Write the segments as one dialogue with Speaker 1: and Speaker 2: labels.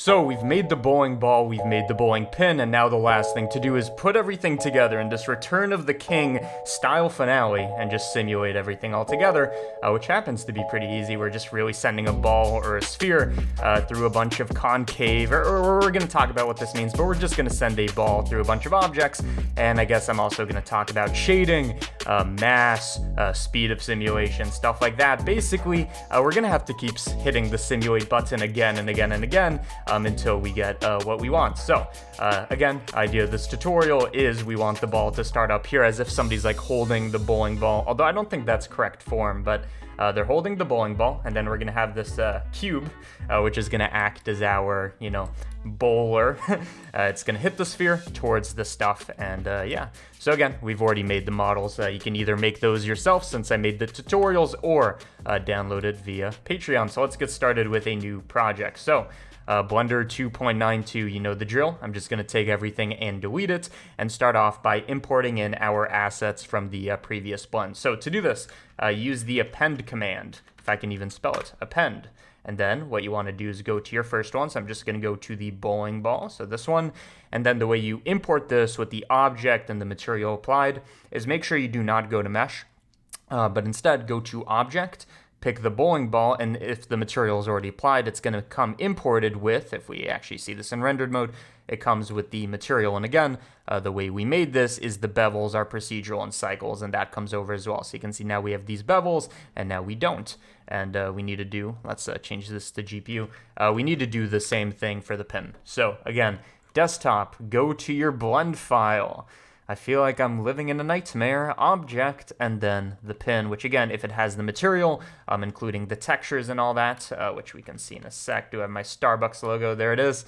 Speaker 1: So we've made the bowling ball, we've made the bowling pin, and now the last thing to do is put everything together in this Return of the King style finale and just simulate everything all together, which happens to be pretty easy. We're just really sending a ball or a sphere through a bunch of concave, or we're going to talk about what this means, but we're just going to send a ball through a bunch of objects, and I guess I'm also going to talk about shading, mass, speed of simulation, stuff like that. Basically, we're going to have to keep hitting the simulate button again and again and again, until we get what we want. So again, idea of this tutorial is we want the ball to start up here as if somebody's like holding the bowling ball, although I don't think that's correct form, but they're holding the bowling ball, and then we're gonna have this cube, which is gonna act as our, bowler. It's gonna hit the sphere towards the stuff, and yeah. So again, we've already made the models. You can either make those yourself since I made the tutorials, or download it via Patreon. So let's get started with a new project. So Blender 2.92, you know the drill. I'm just going to take everything and delete it and start off by importing in our assets from the previous blend. So to do this, use the append command, if I can even spell it, append. And then what you want to do is go to your first one. So I'm just going to go to the bowling ball, so this one. And then the way you import this with the object and the material applied is make sure you do not go to mesh, but instead go to object, pick the bowling ball, and if the material is already applied, it's going to come imported with, if we actually see this in rendered mode, it comes with the material. And again, the way we made this is the bevels are procedural and cycles, and that comes over as well. So you can see now we have these bevels, and now we don't. And we need to do, let's change this to GPU, we need to do the same thing for the pin. So again, desktop, go to your blend file. I feel like I'm living in a nightmare. Object, and then the pin, which again, if it has the material, including the textures and all that, which we can see in a sec. Do I have my Starbucks logo? There it is.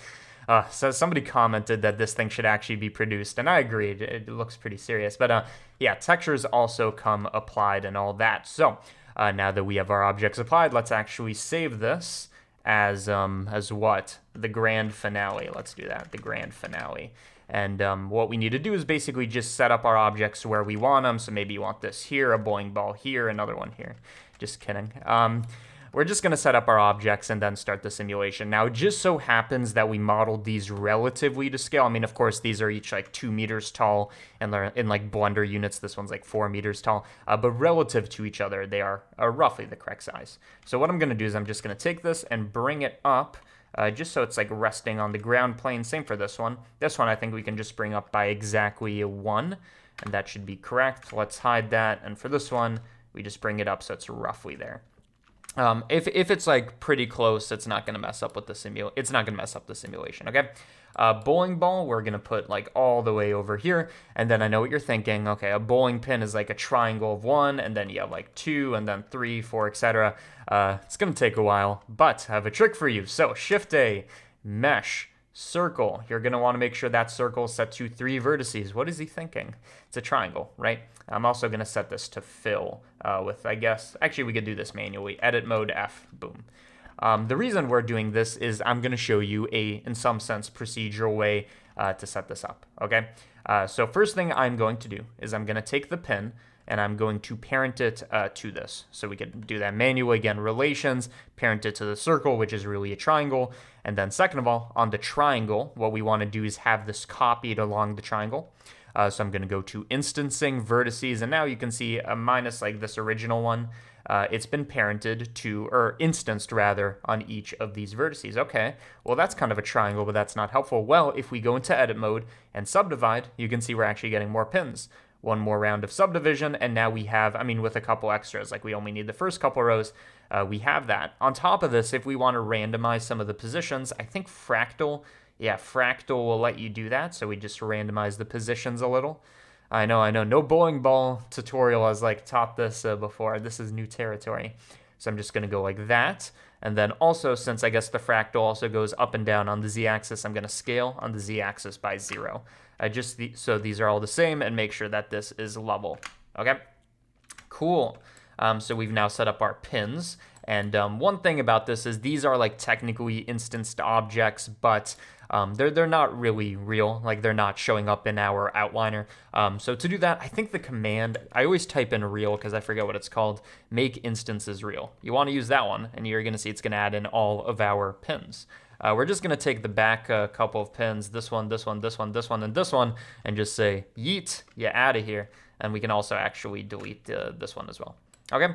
Speaker 1: So somebody commented that this thing should actually be produced, and I agreed. It looks pretty serious. But yeah, textures also come applied and all that. So now that we have our objects applied, let's actually save this as what? The grand finale. Let's do that, the grand finale. And what we need to do is basically just set up our objects where we want them. So maybe you want this here, a bowling ball here, another one here. Just kidding. We're just going to set up our objects and then start the simulation. Now, it just so happens that we modeled these relatively to scale. I mean, of course, these are each like 2 meters tall, and they're in like Blender units. This one's like 4 meters tall. But relative to each other, they are roughly the correct size. So what I'm going to do is I'm just going to take this and bring it up, just so it's like resting on the ground plane. Same for this one. This one I think we can just bring up by exactly 1, and that should be correct. Let's hide that. And for this one, we just bring it up so it's roughly there. If it's like pretty close, it's not going to mess up with the simulation. Okay. Bowling ball, we're going to put like all the way over here. And then I know what you're thinking. Okay, a bowling pin is like a triangle of 1, and then you have like 2, and then 3, 4, etc. It's going to take a while, but I have a trick for you. So Shift A, mesh, circle. You're going to want to make sure that circle is set to 3 vertices. What is he thinking? It's a triangle, right? I'm also going to set this to fill with, I guess, actually we could do this manually. Edit mode F, boom. The reason we're doing this is I'm going to show you in some sense, procedural way to set this up, okay? So first thing I'm going to do is I'm going to take the pin, and I'm going to parent it to this. So we can do that manually. Again, relations, parent it to the circle, which is really a triangle. And then second of all, on the triangle, what we want to do is have this copied along the triangle. So I'm going to go to instancing vertices, and now you can see minus like this original one. It's been parented to, or instanced rather, on each of these vertices. Okay, well that's kind of a triangle, but that's not helpful. Well, if we go into edit mode and subdivide, you can see we're actually getting more pins. One more round of subdivision, and now we have, I mean, with a couple extras, like we only need the first couple rows, we have that. On top of this, if we want to randomize some of the positions, I think Fractal will let you do that, so we just randomize the positions a little. I know, no bowling ball tutorial has like taught this before. This is new territory. So I'm just going to go like that. And then also, since I guess the fractal also goes up and down on the z-axis, I'm going to scale on the z-axis by 0. So these are all the same, and make sure that this is level. Okay, cool. So we've now set up our pins. And one thing about this is these are like technically instanced objects, but they're not really real. Like they're not showing up in our outliner. So to do that, I think the command, I always type in real because I forget what it's called, make instances real. You want to use that one, and you're going to see it's going to add in all of our pins. we're just going to take the back couple of pins, this one, this one, this one, this one, and this one, and just say, yeet, you out of here. And we can also actually delete this one as well. Okay,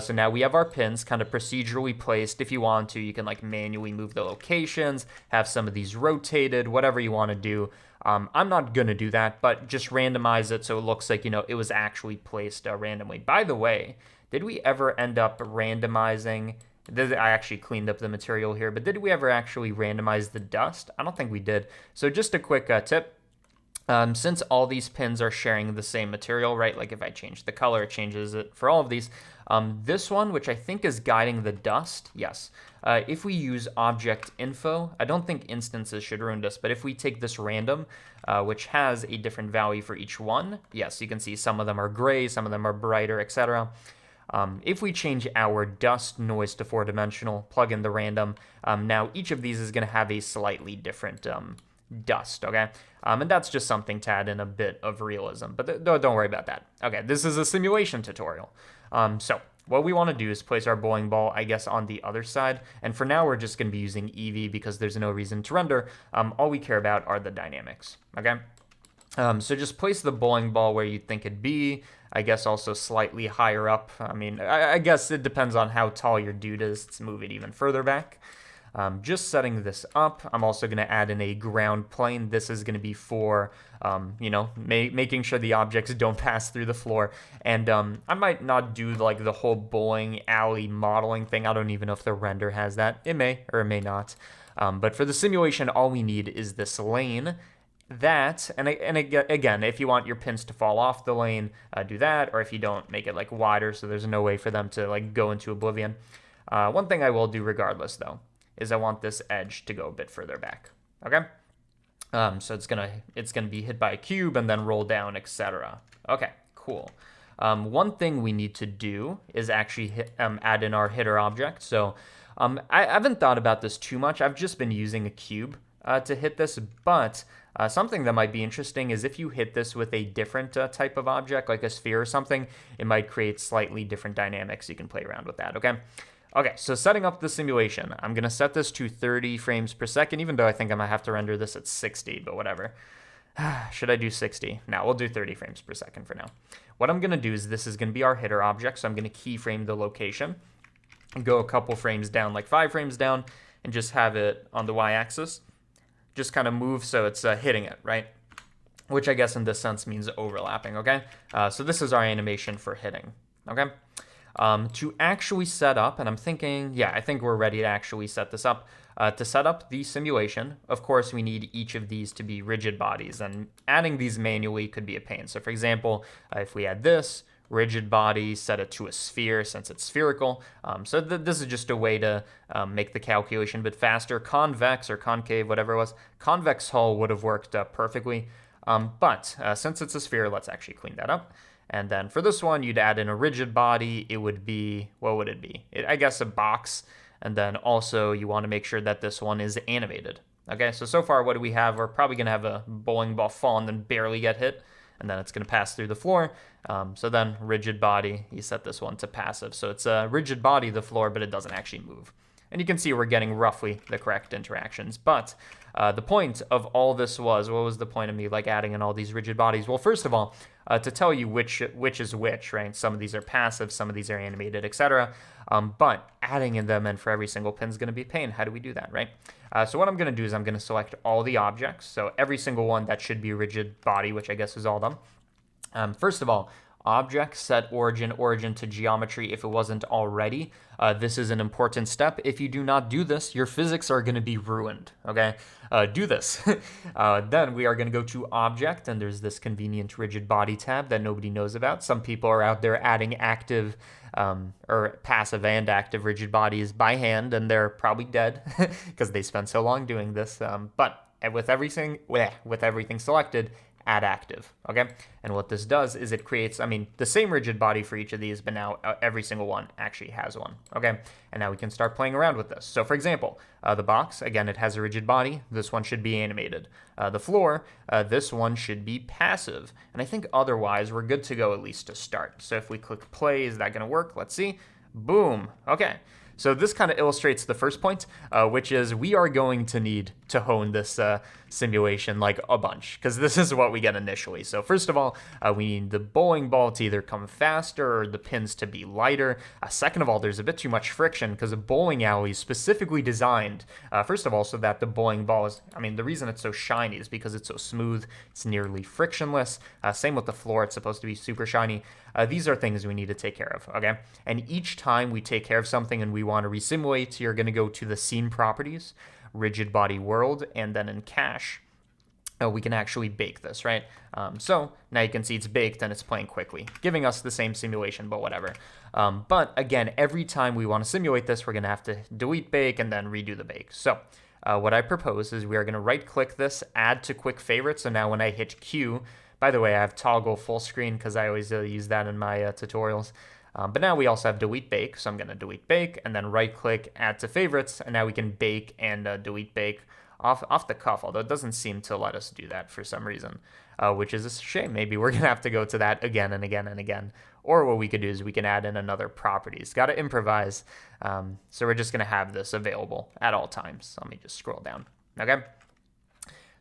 Speaker 1: so now we have our pins kind of procedurally placed. If you want to, you can like manually move the locations, have some of these rotated, whatever you want to do. I'm not going to do that, but just randomize it so it looks like, it was actually placed randomly. By the way, did we ever end up randomizing? I actually cleaned up the material here, but did we ever actually randomize the dust? I don't think we did. So just a quick tip. Since all these pins are sharing the same material, right? Like if I change the color, it changes it for all of these. This one, which I think is guiding the dust, yes. If we use object info, I don't think instances should ruin this, but if we take this random, which has a different value for each one, yes, you can see some of them are gray, some of them are brighter, etc. If we change our dust noise to 4-dimensional, plug in the random, now each of these is going to have a slightly different dust, okay? And that's just something to add in a bit of realism, but don't worry about that. Okay, this is a simulation tutorial. So what we want to do is place our bowling ball, I guess, on the other side, and for now we're just going to be using Eevee because there's no reason to render. All we care about are the dynamics, okay? So just place the bowling ball where you think it'd be, I guess also slightly higher up. I mean, I guess it depends on how tall your dude is to move it even further back. Just setting this up, I'm also going to add in a ground plane. This is going to be for, making sure the objects don't pass through the floor. And I might not do like the whole bowling alley modeling thing. I don't even know if the render has that. It may or it may not. But for the simulation, all we need is this lane. That, and again, if you want your pins to fall off the lane, do that. Or if you don't, make it like wider so there's no way for them to like go into oblivion. One thing I will do regardless, though, is I want this edge to go a bit further back, okay? So it's gonna be hit by a cube and then roll down, etc. Okay, cool. One thing we need to do is actually add in our hitter object. So I haven't thought about this too much. I've just been using a cube to hit this, but something that might be interesting is if you hit this with a different type of object, like a sphere or something, it might create slightly different dynamics. You can play around with that, okay? Okay, so setting up the simulation, I'm going to set this to 30 frames per second, even though I think I might have to render this at 60, but whatever. Should I do 60? No, we'll do 30 frames per second for now. What I'm going to do is this is going to be our hitter object, so I'm going to keyframe the location, go a couple frames down, like 5 frames down, and just have it on the y-axis. Just kind of move so it's hitting it, right? Which I guess in this sense means overlapping, okay? So this is our animation for hitting, okay? To actually set up, and I'm thinking, yeah, I think we're ready to actually set this up. To set up the simulation, of course, we need each of these to be rigid bodies, and adding these manually could be a pain. So for example, if we add this, rigid body, set it to a sphere since it's spherical. So this is just a way to make the calculation a bit faster. Convex or concave, whatever it was, convex hull would have worked perfectly. But since it's a sphere, let's actually clean that up. And then for this one, you'd add in a rigid body. It would be, what would it be? I guess a box. And then also you want to make sure that this one is animated. Okay, so far what do we have? We're probably going to have a bowling ball fall and then barely get hit. And then it's going to pass through the floor. So then rigid body, you set this one to passive. So it's a rigid body, the floor, but it doesn't actually move. And you can see we're getting roughly the correct interactions. But the point of all this was, what was the point of me like adding in all these rigid bodies? Well, first of all, to tell you which is which, right? Some of these are passive, some of these are animated, etc. But adding in them and for every single pin is going to be a pain. How do we do that, right? So what I'm going to do is I'm going to select all the objects. So every single one that should be a rigid body, which I guess is all of them. First of all, object, set origin to geometry if it wasn't already. This is an important step. If you do not do this, your physics are going to be ruined, okay? Do this. Then we are going to go to object, and there's this convenient rigid body tab that nobody knows about. Some people are out there adding active or passive and active rigid bodies by hand, and they're probably dead because they spent so long doing this. But with everything selected, add active, okay? And what this does is it creates, the same rigid body for each of these, but now every single one actually has one, okay? And now we can start playing around with this. So for example, the box, again, it has a rigid body. This one should be animated. The floor, this one should be passive. And I think otherwise we're good to go at least to start. So if we click play, is that gonna work? Let's see. Boom, okay. So this kind of illustrates the first point, which is we are going to need to hone this simulation like a bunch, because this is what we get initially. So first of all, we need the bowling ball to either come faster or the pins to be lighter. Second of all, there's a bit too much friction because a bowling alley is specifically designed, first of all, so that the bowling ball is, I mean, the reason it's so shiny is because it's so smooth, it's nearly frictionless. Same with the floor, it's supposed to be super shiny. These are things we need to take care of, okay? And each time we take care of something and we want to resimulate, you're going to go to the scene properties, rigid body world, and then in cache, we can actually bake this, right? So now you can see it's baked and it's playing quickly, giving us the same simulation, but whatever. But again, every time we want to simulate this, we're going to have to delete bake and then redo the bake. So what I propose is we are going to right click this, add to quick favorites. So now when I hit Q, by the way, I have toggle full screen because I always use that in my tutorials. But now we also have delete bake, so I'm going to delete bake and then right click, add to favorites, and now we can bake and delete bake off the cuff, although it doesn't seem to let us do that for some reason, which is a shame. Maybe we're going to have to go to that again and again and again. Or what we could do is we can add in another properties. Got to improvise. So we're just going to have this available at all times. So let me just scroll down. Okay.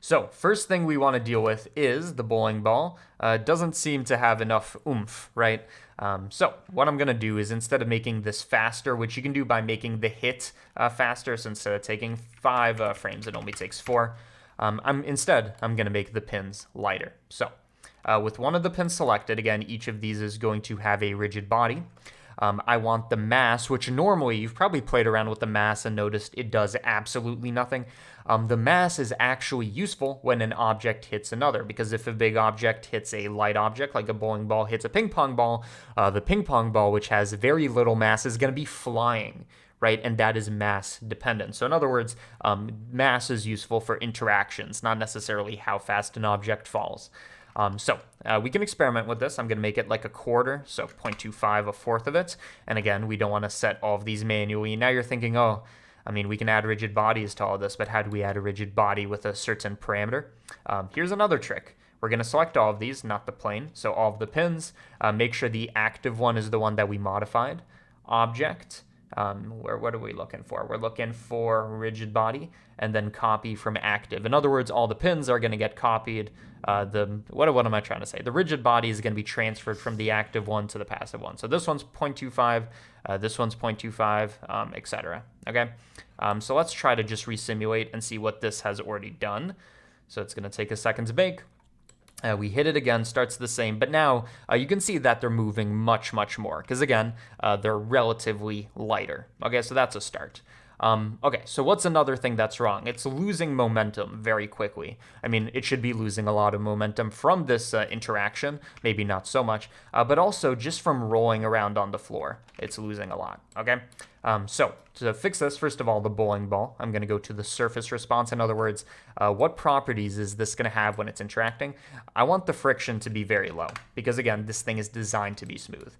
Speaker 1: So first thing we want to deal with is the bowling ball. Doesn't seem to have enough oomph, right? So what I'm going to do is instead of making this faster, which you can do by making the hit faster, so instead of taking 5 frames, it only takes 4. I'm going to make the pins lighter. So with one of the pins selected, again, each of these is going to have a rigid body. I want the mass, which normally you've probably played around with the mass and noticed it does absolutely nothing. The mass is actually useful when an object hits another, because if a big object hits a light object, like a bowling ball hits a ping pong ball, the ping pong ball, which has very little mass, is going to be flying, right? And that is mass dependent. So in other words, mass is useful for interactions, not necessarily how fast an object falls. So we can experiment with this. I'm going to make it like a quarter, so 0.25, a fourth of it. And again, we don't want to set all of these manually. Now you're thinking, oh, I mean, we can add rigid bodies to all this, but how do we add a rigid body with a certain parameter? Here's another trick. We're going to select all of these, not the plane, so all of the pins. Make sure the active one is the one that we modified. Object. What are we looking for? We're looking for rigid body and then copy from active. In other words, all the pins are going to get copied. What am I trying to say? The rigid body is going to be transferred from the active one to the passive one. So this one's 0.25, this one's 0.25, etc. Okay. So let's try to just resimulate and see what this has already done. So it's going to take a second to bake. We hit it again, starts the same, but now you can see that they're moving much, much more because, again, they're relatively lighter. Okay, so that's a start. Okay, so what's another thing that's wrong? It's losing momentum very quickly. I mean, it should be losing a lot of momentum from this interaction, maybe not so much, but also just from rolling around on the floor, it's losing a lot, okay? So to fix this, first of all, the bowling ball, I'm going to go to the surface response. In other words, what properties is this going to have when it's interacting? I want the friction to be very low because, again, this thing is designed to be smooth.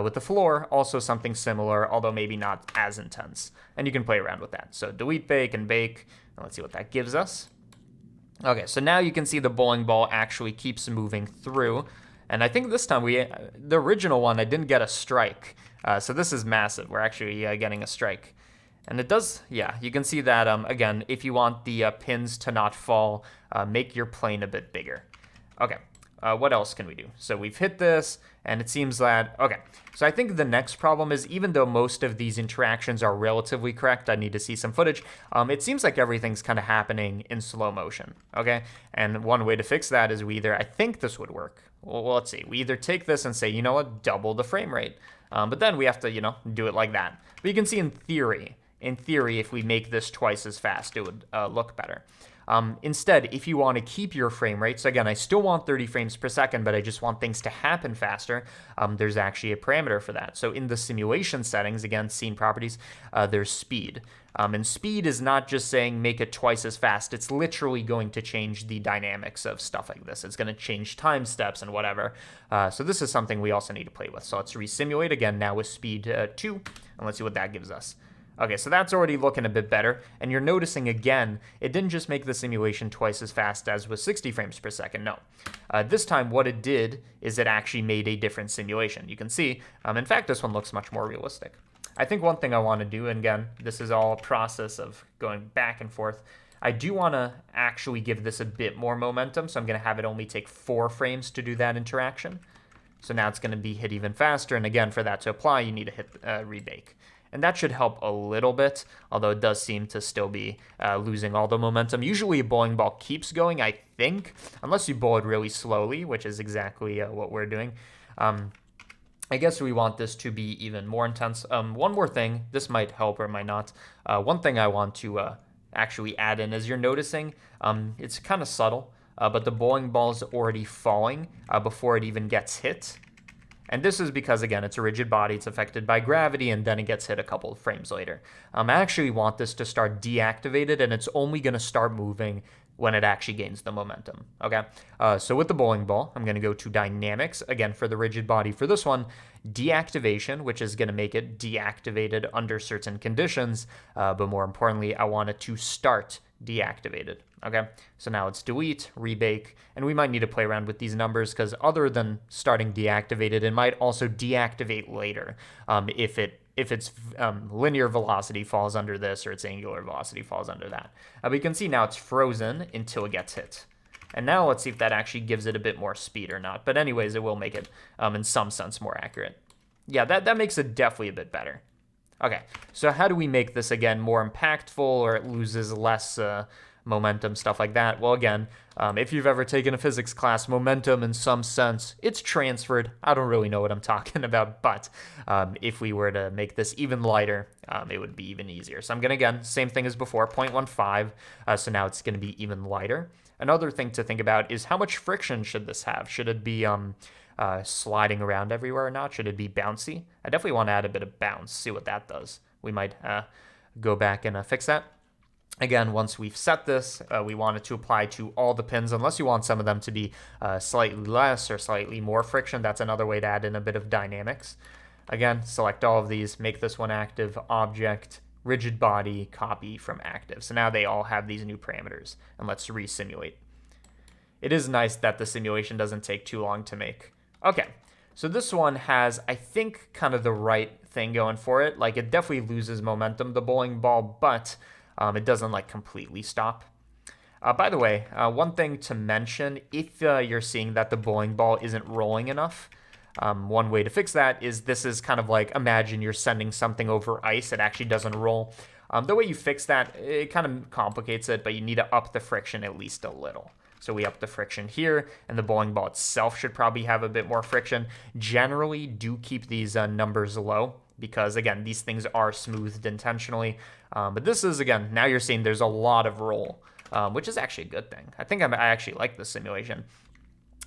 Speaker 1: With the floor, also something similar, although maybe not as intense. And you can play around with that. So delete bake and bake. And let's see what that gives us. Okay, so now you can see the bowling ball actually keeps moving through. And I think this time the original one, I didn't get a strike. So this is massive. We're actually getting a strike. And it does, yeah, you can see that, again, if you want the pins to not fall, make your plane a bit bigger. Okay, what else can we do? So we've hit this, and it seems that, okay. So I think the next problem is, even though most of these interactions are relatively correct, I need to see some footage, it seems like everything's kind of happening in slow motion, okay? And one way to fix that is I think this would work. Well, let's see. We either take this and say, you know what, double the frame rate. But then we have to, do it like that. But you can see in theory, if we make this twice as fast, it would look better. Instead, if you want to keep your frame rate, so again, I still want 30 frames per second, but I just want things to happen faster, there's actually a parameter for that. So in the simulation settings, again, scene properties, there's speed. And speed is not just saying make it twice as fast. It's literally going to change the dynamics of stuff like this. It's going to change time steps and whatever. So this is something we also need to play with. So let's resimulate again now with speed 2, and let's see what that gives us. Okay, so that's already looking a bit better, and you're noticing again, it didn't just make the simulation twice as fast as with 60 frames per second, no. This time what it did is it actually made a different simulation. You can see, in fact, this one looks much more realistic. I think one thing I want to do, and again, this is all a process of going back and forth, I do want to actually give this a bit more momentum, so I'm going to have it only take 4 frames to do that interaction. So now it's going to be hit even faster, and again, for that to apply, you need to hit rebake. And that should help a little bit, although it does seem to still be losing all the momentum. Usually a bowling ball keeps going, I think, unless you bowl it really slowly, which is exactly what we're doing. I guess we want this to be even more intense. One more thing, this might help or might not. One thing I want to actually add in, as you're noticing, it's kind of subtle, but the bowling ball is already falling before it even gets hit. And this is because, again, it's a rigid body, it's affected by gravity, and then it gets hit a couple of frames later. I actually want this to start deactivated, and it's only going to start moving when it actually gains the momentum, okay? So with the bowling ball, I'm going to go to dynamics, again, for the rigid body. For this one, deactivation, which is going to make it deactivated under certain conditions, but more importantly, I want it to start deactivated, okay? So now it's delete, rebake, and we might need to play around with these numbers because other than starting deactivated, it might also deactivate later if its linear velocity falls under this or its angular velocity falls under that. But you can see now it's frozen until it gets hit. And now let's see if that actually gives it a bit more speed or not. But anyways, it will make it, in some sense, more accurate. Yeah, that makes it definitely a bit better. Okay, so how do we make this, again, more impactful or it loses less momentum, stuff like that? Well, again, if you've ever taken a physics class, momentum in some sense, it's transferred. I don't really know what I'm talking about, but if we were to make this even lighter, it would be even easier. So I'm going to, again, same thing as before, 0.15, so now it's going to be even lighter. Another thing to think about is how much friction should this have? Should it be sliding around everywhere or not? Should it be bouncy? I definitely want to add a bit of bounce, see what that does. We might go back and fix that. Again, once we've set this, we want it to apply to all the pins, unless you want some of them to be slightly less or slightly more friction. That's another way to add in a bit of dynamics. Again, select all of these, make this one active, object, rigid body, copy from active. So now they all have these new parameters, and let's re-simulate. It is nice that the simulation doesn't take too long to make. Okay, so this one has, I think, kind of the right thing going for it. Like, it definitely loses momentum, the bowling ball, but it doesn't, like, completely stop. By the way, one thing to mention, if you're seeing that the bowling ball isn't rolling enough, one way to fix that is this is kind of like, imagine you're sending something over ice, it actually doesn't roll. The way you fix that, it kind of complicates it, but you need to up the friction at least a little. So we up the friction here, and the bowling ball itself should probably have a bit more friction. Generally, do keep these numbers low, because, again, these things are smoothed intentionally. But this is, again, now you're seeing there's a lot of roll, which is actually a good thing. I think I actually like this simulation.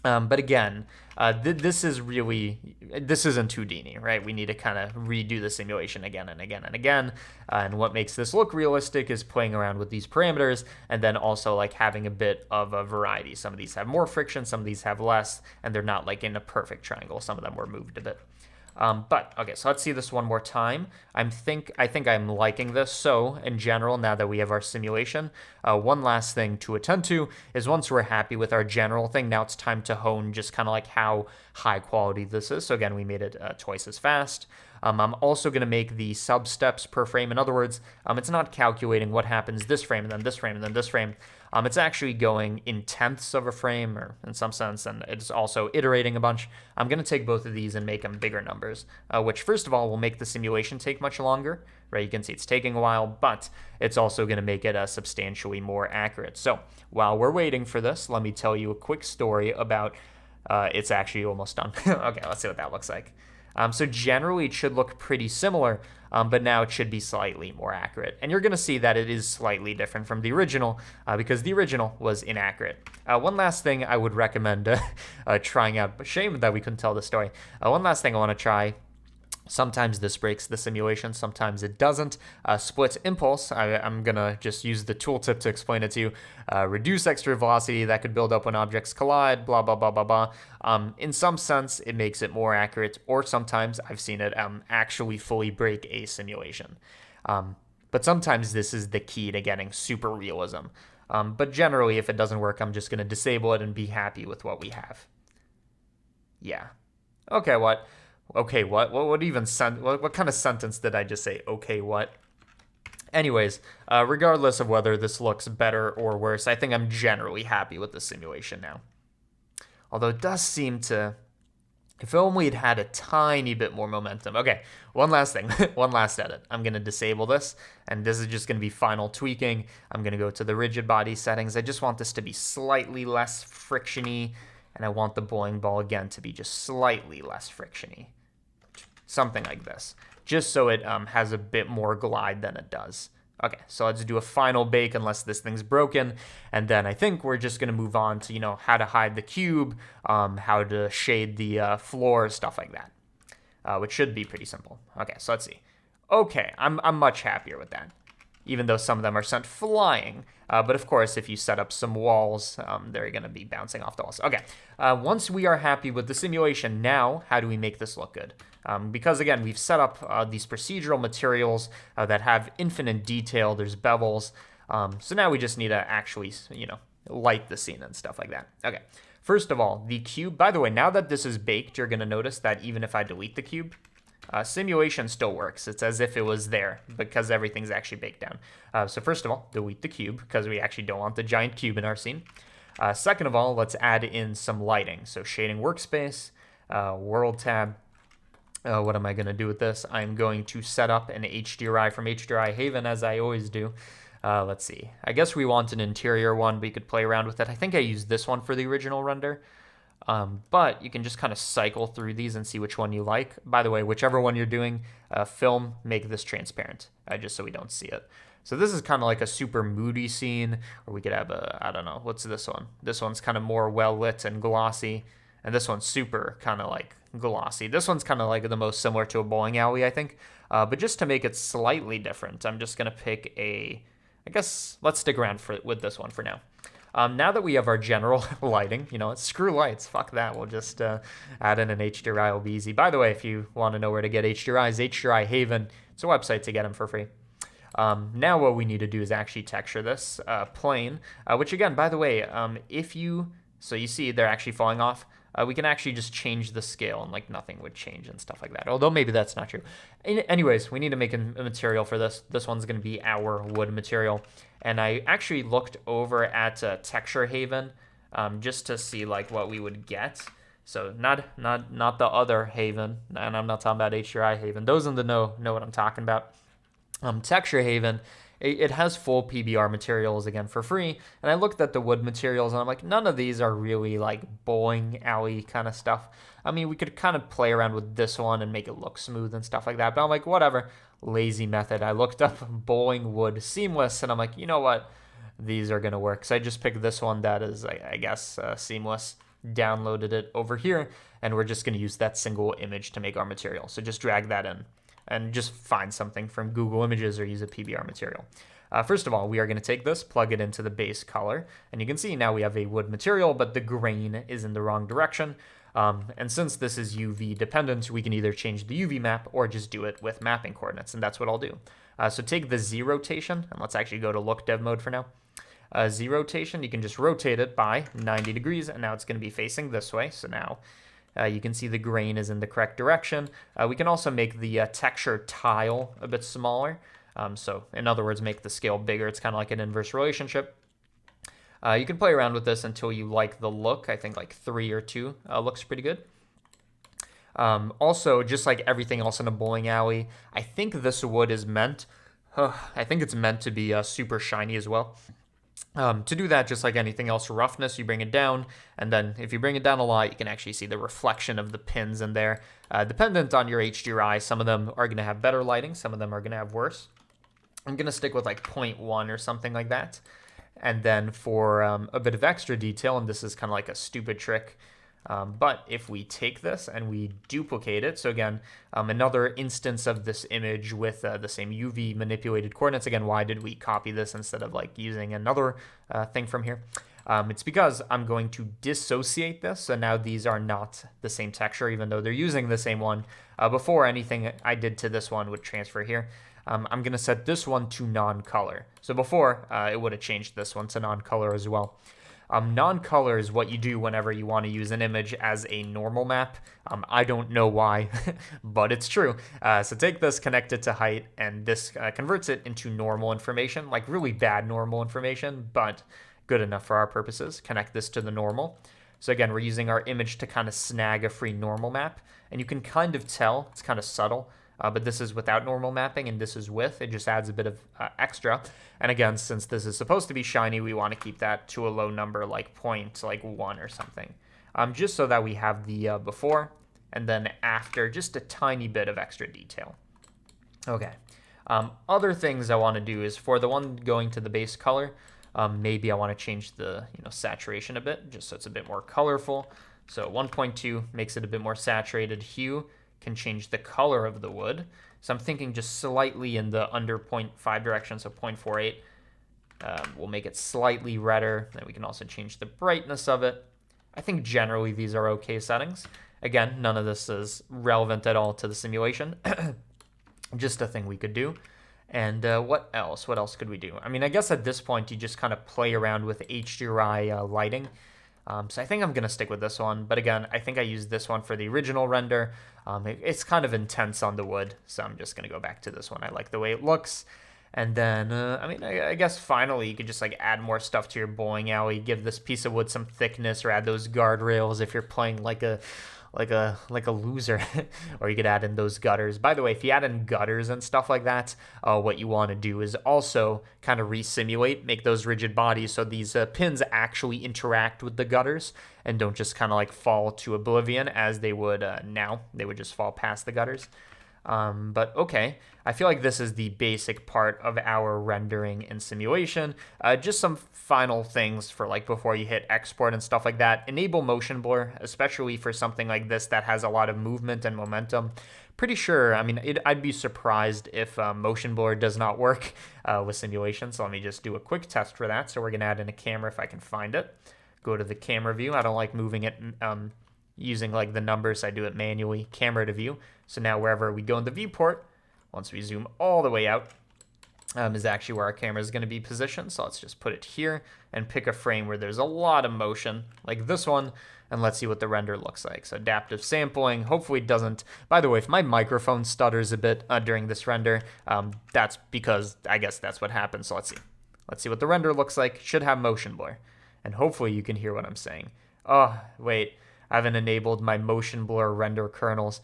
Speaker 1: But again, this isn't 2D, right? We need to kind of redo the simulation again and again and again. And what makes this look realistic is playing around with these parameters and then also like having a bit of a variety. Some of these have more friction, some of these have less, and they're not like in a perfect triangle. Some of them were moved a bit. But okay, so let's see this one more time. I think I'm liking this. So in general, now that we have our simulation, one last thing to attend to is once we're happy with our general thing, now it's time to hone just kind of like how high quality this is. So again, we made it twice as fast. I'm also going to make the sub steps per frame. In other words, it's not calculating what happens this frame and then this frame and then this frame. It's actually going in tenths of a frame, or in some sense, and it's also iterating a bunch. I'm going to take both of these and make them bigger numbers, which first of all will make the simulation take much longer, right? You can see it's taking a while, but it's also going to make it substantially more accurate. So while we're waiting for this, let me tell you a quick story about it's actually almost done. Okay, let's see what that looks like. So generally it should look pretty similar, but now it should be slightly more accurate. And you're going to see that it is slightly different from the original because the original was inaccurate. One last thing I would recommend trying out, but shame that we couldn't tell the story. One last thing I want to try. Sometimes this breaks the simulation, sometimes it doesn't. Split impulse, I'm going to just use the tooltip to explain it to you. Reduce extra velocity that could build up when objects collide, blah, blah, blah, blah, blah. In some sense, it makes it more accurate, or sometimes I've seen it actually fully break a simulation. But sometimes this is the key to getting super realism. But generally, if it doesn't work, I'm just going to disable it and be happy with what we have. Yeah. Okay, what? Okay, what? What even what kind of sentence did I just say? Okay, what? Anyways, regardless of whether this looks better or worse, I think I'm generally happy with the simulation now. Although it does seem to, if only it had a tiny bit more momentum. Okay, one last thing, one last edit. I'm going to disable this, and this is just going to be final tweaking. I'm going to go to the rigid body settings. I just want this to be slightly less frictiony, and I want the bowling ball again to be just slightly less frictiony. Something like this, just so it has a bit more glide than it does. Okay, so let's do a final bake unless this thing's broken, and then I think we're just gonna move on to, how to hide the cube, how to shade the floor, stuff like that, which should be pretty simple. Okay, so let's see. Okay, I'm much happier with that, even though some of them are sent flying. But of course, if you set up some walls, they're gonna be bouncing off the walls. Okay, once we are happy with the simulation, now how do we make this look good? Because again, we've set up these procedural materials that have infinite detail. There's bevels. So now we just need to actually, light the scene and stuff like that. Okay. First of all, the cube, by the way, now that this is baked, you're going to notice that even if I delete the cube, simulation still works. It's as if it was there because everything's actually baked down. So first of all, delete the cube because we actually don't want the giant cube in our scene. Second of all, let's add in some lighting. So shading workspace, world tab. What am I going to do with this? I'm going to set up an HDRI from HDRI Haven, as I always do. Let's see. I guess we want an interior one, but you could play around with it. I think I used this one for the original render. But you can just kind of cycle through these and see which one you like. By the way, whichever one you're doing, film, make this transparent, just so we don't see it. So this is kind of like a super moody scene, or we could have I don't know, what's this one? This one's kind of more well-lit and glossy. And this one's super kind of like glossy. This one's kind of like the most similar to a bowling alley, I think. But just to make it slightly different, I'm just going to pick I guess let's stick around with this one for now. Now that we have our general lighting, screw lights, fuck that. We'll just add in an HDRI, it'll be easy. By the way, if you want to know where to get HDRIs, HDRI Haven, it's a website to get them for free. Now what we need to do is actually texture this plane, which again, by the way, so you see they're actually falling off. We can actually just change the scale and like nothing would change and stuff like that. Although maybe that's not true. Anyways, we need to make a material for this. This one's going to be our wood material. And I actually looked over at Texture Haven just to see like what we would get. So not the other Haven, and I'm not talking about HDRI Haven. Those in the know what I'm talking about. Texture Haven. It has full PBR materials again for free, and I looked at the wood materials and I'm like, none of these are really like bowling alley kind of stuff. I mean, we could kind of play around with this one and make it look smooth and stuff like that, but I'm like, whatever, lazy method. I looked up bowling wood seamless and I'm like, you know what, these are gonna work. So I just picked this one that is, I guess, seamless, downloaded it over here, and we're just gonna use that single image to make our material. So just drag that in and just find something from Google Images or use a PBR material. First of all, we are going to take this, plug it into the base color, and you can see now we have a wood material, but the grain is in the wrong direction. And since this is UV dependent, we can either change the UV map or just do it with mapping coordinates, and that's what I'll do. So take the Z rotation, and let's actually go to look dev mode for now. Z rotation, you can just rotate it by 90 degrees, and now it's going to be facing this way. So now you can see the grain is in the correct direction. We can also make the texture tile a bit smaller. So in other words, make the scale bigger. It's kind of like an inverse relationship. You can play around with this until you like the look. I think like 3 or 2 looks pretty good. Also, just like everything else in a bowling alley, I think this wood is meant, I think it's meant to be super shiny as well. To do that, just like anything else, roughness, you bring it down, and then if you bring it down a lot, you can actually see the reflection of the pins in there. Dependent on your HDRI, some of them are going to have better lighting, some of them are going to have worse. I'm going to stick with like 0.1 or something like that. And then for a bit of extra detail, and this is kind of like a stupid trick, but if we take this and we duplicate it, so again, another instance of this image with the same UV manipulated coordinates. Again, why did we copy this instead of like using another thing from here? It's because I'm going to dissociate this, so now these are not the same texture, even though they're using the same one. Before, anything I did to this one would transfer here. I'm going to set this one to non-color. So before, it would have changed this one to non-color as well. Non-color is what you do whenever you want to use an image as a normal map. I don't know why, but it's true. So take this, connect it to height, and this converts it into normal information, like really bad normal information, but good enough for our purposes. Connect this to the normal. So again, we're using our image to kind of snag a free normal map, and you can kind of tell, it's kind of subtle, but this is without normal mapping and this is with. It just adds a bit of extra. And again, since this is supposed to be shiny, we want to keep that to a low number like 0.1 or something. Just so that we have the before and then after, just a tiny bit of extra detail. Okay. Other things I want to do is for the one going to the base color, maybe I want to change the saturation a bit, just so it's a bit more colorful. So 1.2 makes it a bit more saturated. Hue can change the color of the wood. So I'm thinking just slightly in the under 0.5 direction, so 0.48. We'll make it slightly redder. Then we can also change the brightness of it. I think generally these are okay settings. Again, none of this is relevant at all to the simulation. Just a thing we could do. And what else? What else could we do? I mean, I guess at this point you just kind of play around with Hdri lighting. So I think I'm going to stick with this one. But again, I think I used this one for the original render. It's kind of intense on the wood, so I'm just going to go back to this one. I like the way it looks. And then, I guess finally you could just like add more stuff to your bowling alley, give this piece of wood some thickness, or add those guardrails if you're playing like a loser. Or you could add in those gutters. By the way, if you add in gutters and stuff like that, what you want to do is also kind of re-simulate, make those rigid bodies so these pins actually interact with the gutters and don't just kind of like fall to oblivion as they would now. They would just fall past the gutters. But okay, I feel like this is the basic part of our rendering and simulation. Just some final things for like before you hit export and stuff like that. Enable motion blur, especially for something like this that has a lot of movement and momentum. Pretty sure, I'd be surprised if motion blur does not work with simulation. So let me just do a quick test for that. So we're gonna add in a camera if I can find it. Go to the camera view. I don't like moving it using like the numbers. I do it manually, camera to view. So now wherever we go in the viewport, once we zoom all the way out, is actually where our camera is going to be positioned. So let's just put it here and pick a frame where there's a lot of motion, like this one, and let's see what the render looks like. So adaptive sampling, hopefully it doesn't. By the way, if my microphone stutters a bit during this render, that's because I guess that's what happens. So let's see. Let's see what the render looks like. Should have motion blur, and hopefully you can hear what I'm saying. Oh, wait. I haven't enabled my motion blur render kernels.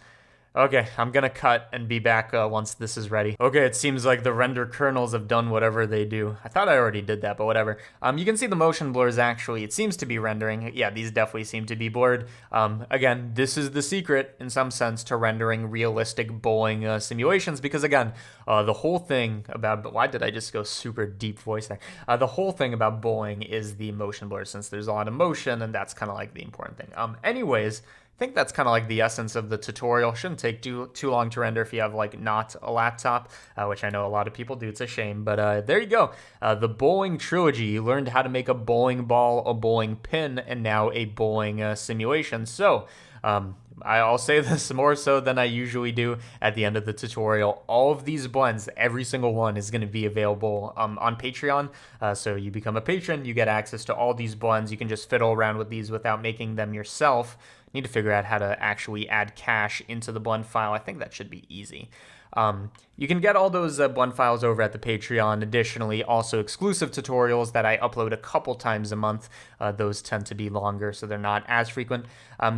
Speaker 1: Okay, I'm gonna cut and be back once this is ready. Okay, it seems like the render kernels have done whatever they do. I thought I already did that, but whatever. You can see the motion blurs actually. It seems to be rendering. Yeah, these definitely seem to be blurred. Again, this is the secret, in some sense, to rendering realistic bowling simulations, because again, the whole thing about... Why did I just go super deep voice there? The whole thing about bowling is the motion blur, since there's a lot of motion, and that's kind of like the important thing. Anyways... I think that's kind of like the essence of the tutorial. Shouldn't take too long to render if you have like not a laptop, which I know a lot of people do. It's a shame, but there you go. The bowling trilogy. You learned how to make a bowling ball, a bowling pin, and now a bowling simulation. So I'll say this more so than I usually do at the end of the tutorial. All of these blends, every single one, is going to be available on Patreon. So you become a patron, you get access to all these blends. You can just fiddle around with these without making them yourself. Need to figure out how to actually add cache into the blend file. I think that should be easy. You can get all those blend files over at the Patreon. Additionally, also exclusive tutorials that I upload a couple times a month. Those tend to be longer, so they're not as frequent.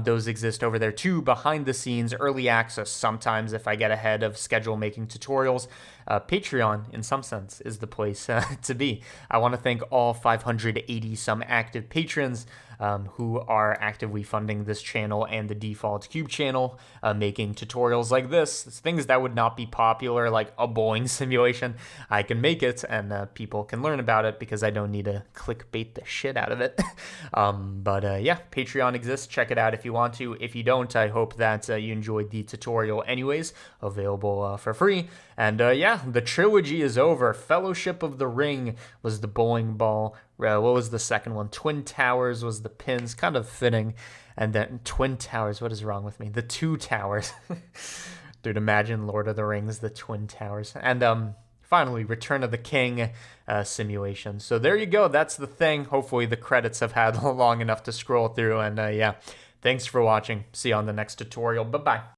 Speaker 1: Those exist over there too, behind the scenes, early access sometimes if I get ahead of schedule making tutorials. Patreon, in some sense, is the place to be. I want to thank all 580 some active patrons who are actively funding this channel and the default Cube channel, making tutorials like this. It's things that would not be popular, like a bowling simulation. I can make it, and people can learn about it because I don't need to clickbait the shit out of it. Yeah, Patreon exists. Check it out if you want to. If you don't, I hope that you enjoyed the tutorial anyways, available for free. And yeah, the trilogy is over. Fellowship of the Ring was the bowling ball. What was the second one? Twin Towers was the pins, kind of fitting. And then Twin Towers, what is wrong with me? The Two Towers. Dude, imagine Lord of the Rings, the Twin Towers. And finally, Return of the King simulation. So there you go. That's the thing. Hopefully the credits have had long enough to scroll through. And yeah, thanks for watching. See you on the next tutorial. Bye-bye.